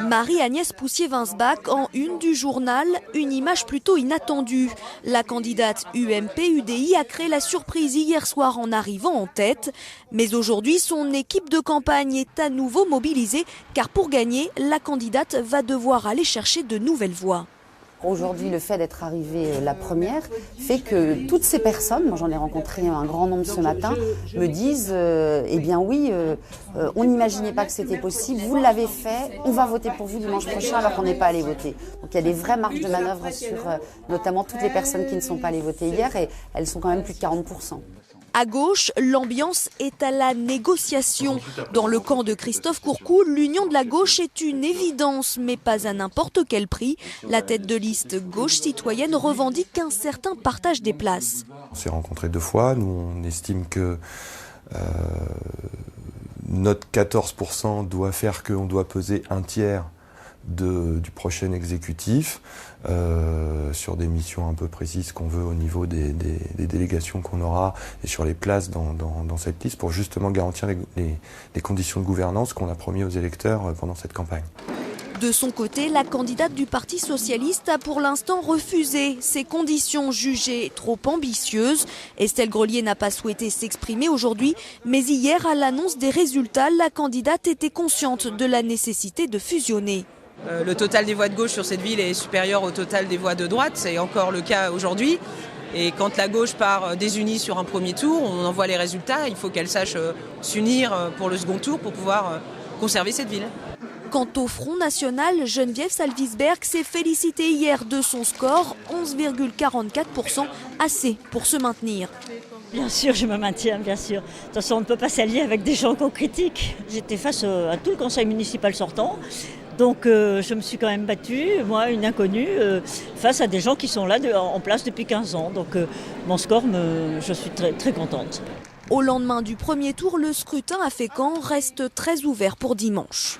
Marie-Agnès Poussier-Winsbach en une du journal, une image plutôt inattendue. La candidate UMP-UDI a créé la surprise hier soir en arrivant en tête. Mais aujourd'hui, son équipe de campagne est à nouveau mobilisée car pour gagner, la candidate va devoir aller chercher de nouvelles voix. Aujourd'hui, le fait d'être arrivée la première fait que toutes ces personnes, moi j'en ai rencontré un grand nombre ce matin, me disent eh bien oui, on n'imaginait pas que c'était possible, vous l'avez fait, on va voter pour vous dimanche prochain alors qu'on n'est pas allé voter. Donc il y a des vraies marges de manœuvre sur notamment toutes les personnes qui ne sont pas allées voter hier et elles sont quand même plus de 40%. À gauche, l'ambiance est à la négociation. Dans le camp de Christophe Courcou, l'union de la gauche est une évidence, mais pas à n'importe quel prix. La tête de liste gauche citoyenne revendique un certain partage des places. On s'est rencontrés 2 fois, nous on estime que notre 14% doit faire qu'on doit peser un tiers du prochain exécutif sur des missions un peu précises qu'on veut au niveau des délégations qu'on aura et sur les places dans cette liste pour justement garantir les conditions de gouvernance qu'on a promis aux électeurs pendant cette campagne. De son côté, la candidate du Parti socialiste a pour l'instant refusé ces conditions jugées trop ambitieuses. Estelle Grelier n'a pas souhaité s'exprimer aujourd'hui, mais hier, à l'annonce des résultats, la candidate était consciente de la nécessité de fusionner. Le total des voix de gauche sur cette ville est supérieur au total des voix de droite, c'est encore le cas aujourd'hui. Et quand la gauche part désunie sur un premier tour, on en voit les résultats, il faut qu'elle sache s'unir pour le second tour pour pouvoir conserver cette ville. Quant au Front National, Geneviève Salvisberg s'est félicitée hier de son score, 11,44%, assez pour se maintenir. Bien sûr, je me maintiens, bien sûr. De toute façon, on ne peut pas s'allier avec des gens qu'on critique. J'étais face à tout le conseil municipal sortant. Donc je me suis quand même battue, moi, une inconnue, face à des gens qui sont là en place depuis 15 ans. Donc mon score, je suis très, très contente. Au lendemain du premier tour, le scrutin à Fécamp reste très ouvert pour dimanche.